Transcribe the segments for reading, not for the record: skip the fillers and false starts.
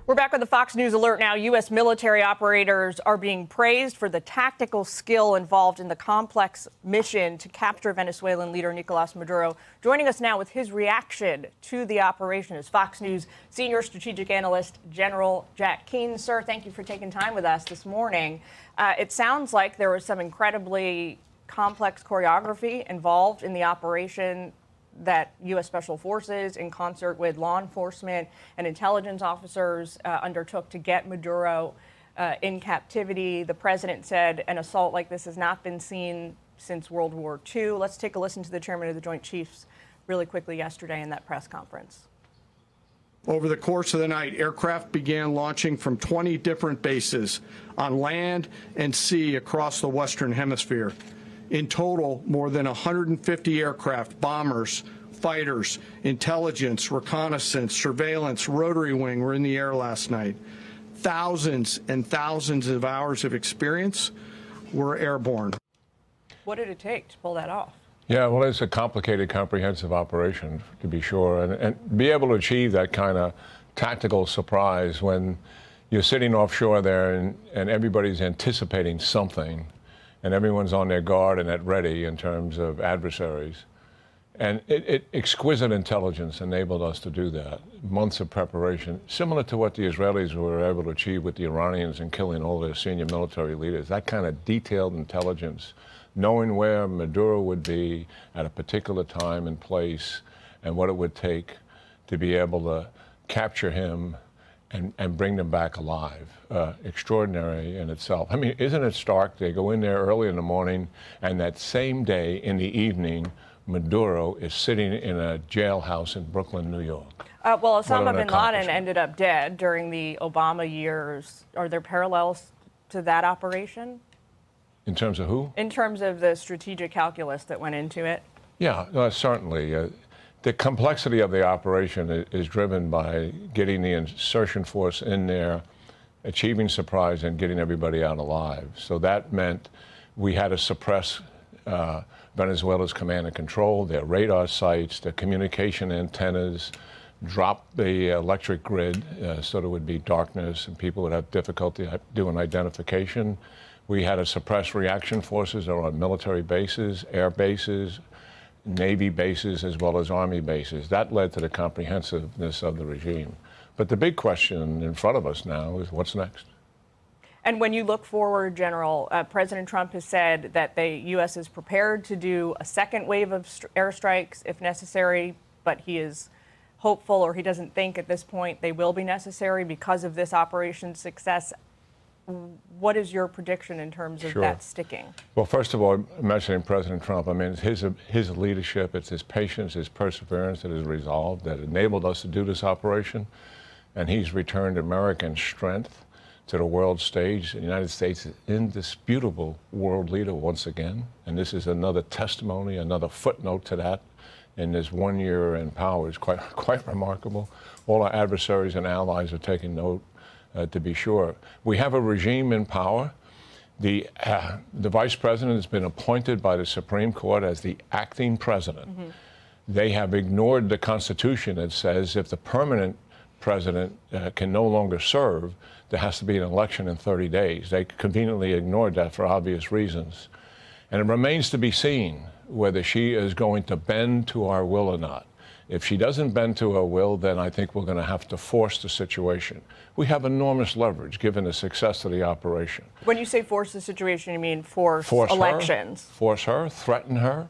We're back with the Fox News alert now. U.S. military operators are being praised for the tactical skill involved in the complex mission to capture Venezuelan leader Nicolás Maduro. Joining us now with his reaction to the operation is Fox News senior strategic analyst General Jack Keane. Sir, thank you for taking time with us this morning. It sounds like there was some incredibly complex choreography involved in the operation that U.S. Special Forces, in concert with law enforcement and intelligence officers, undertook to get Maduro in captivity. The president said an assault like this has not been seen since World War II. Let's take a listen to the chairman of the Joint Chiefs really quickly yesterday in that press conference. Over the course of the night, aircraft began launching from 20 different bases on land and sea across the Western Hemisphere. In total, more than 150 aircraft, bombers, fighters, intelligence, reconnaissance, surveillance, rotary wing were in the air last night. Thousands and thousands of hours of experience were airborne. What did it take to pull that off? Yeah, well, it's a complicated, comprehensive operation, to be sure. And be able to achieve that kind of tactical surprise when you're sitting offshore there and everybody's anticipating something, and everyone's on their guard and at ready in terms of adversaries. And exquisite intelligence enabled us to do that. Months of preparation, similar to what the Israelis were able to achieve with the Iranians in killing all their senior military leaders. That kind of detailed intelligence, knowing where Maduro would be at a particular time and place and what it would take to be able to capture him and bring them back alive. Extraordinary in itself. I mean, isn't it stark? They go in there early in the morning, and that same day in the evening, Maduro is sitting in a jailhouse in Brooklyn, New York. Well, Osama bin Laden ended up dead during the Obama years. Are there parallels to that operation? In terms of who? In terms of the strategic calculus that went into it? Yeah, certainly. The complexity of the operation is driven by getting the insertion force in there, achieving surprise, and getting everybody out alive. So that meant we had to suppress Venezuela's command and control, their radar sites, their communication antennas, drop the electric grid so there would be darkness and people would have difficulty doing identification. We had to suppress reaction forces that are on military bases, air bases, Navy bases, as well as Army bases. That led to the comprehensiveness of the regime. But the big question in front of us now is what's next? And when you look forward, General, President Trump has said that the U.S. is prepared to do a second wave of airstrikes if necessary, but he is hopeful, or he doesn't think at this point they will be necessary because of this operation's success. What is your prediction in terms of that sticking? Well, first of all, mentioning President Trump, I mean, it's his leadership, it's his patience, his perseverance, and his resolve that enabled us to do this operation. And he's returned American strength to the world stage. The United States is an indisputable world leader once again. And this is another testimony, another footnote to that. In this 1 year in power is quite remarkable. All our adversaries and allies are taking note. To be sure. We have a regime in power. The vice president has been appointed by the Supreme Court as the acting president. Mm-hmm. They have ignored the Constitution that says if the permanent president can no longer serve, there has to be an election in 30 days. They conveniently ignored that for obvious reasons. And it remains to be seen whether she is going to bend to our will or not. If she doesn't bend to our will, then I think we're going to have to force the situation. We have enormous leverage given the success of the operation. When you say force the situation, you mean force elections? Force her, threaten her,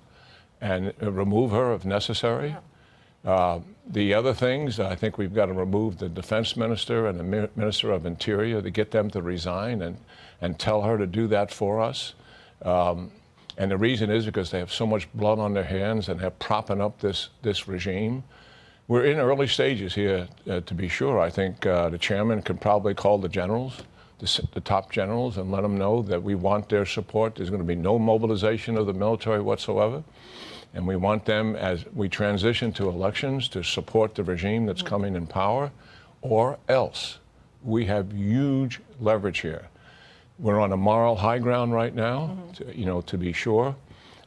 and remove her if necessary. Yeah. The other things, I think we've got to remove the defense minister and the minister of interior to get them to resign and tell her to do that for us. And the reason is because they have so much blood on their hands and they're propping up this regime. We're in early stages here, to be sure. I think the chairman can probably call the generals, the top generals, and let them know that we want their support. There's going to be no mobilization of the military whatsoever. And we want them, as we transition to elections, to support the regime that's coming in power, or else. We have huge leverage here. We're on a moral high ground right now, to be sure.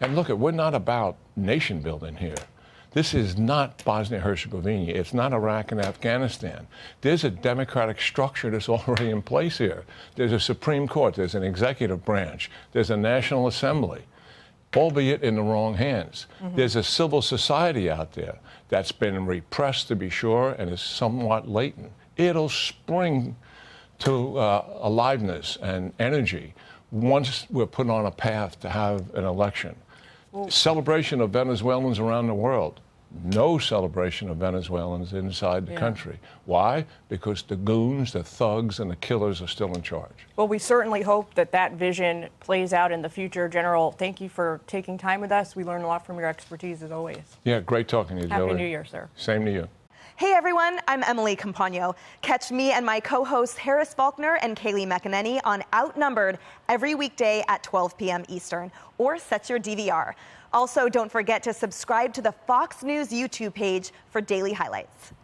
And look, we're not about nation building here. This is not Bosnia-Herzegovina. It's not Iraq and Afghanistan. There's a democratic structure that's already in place here. There's a Supreme Court. There's an executive branch. There's a National Assembly, albeit in the wrong hands. There's a civil society out there that's been repressed, to be sure, and is somewhat latent. It'll spring to aliveness and energy once we're put on a path to have an election. Celebration of Venezuelans around the world. No celebration of Venezuelans inside the country. Why? Because the goons, the thugs, and the killers are still in charge. Well, we certainly hope that that vision plays out in the future. General, thank you for taking time with us. We learned a lot from your expertise, as always. Yeah, great talking to you, Joey. Happy New Year, sir. Same to you. Hey everyone, I'm Emily Campagno. Catch me and my co-hosts Harris Faulkner and Kaylee McEnany on Outnumbered every weekday at 12 p.m. Eastern, or set your DVR. Also, don't forget to subscribe to the Fox News YouTube page for daily highlights.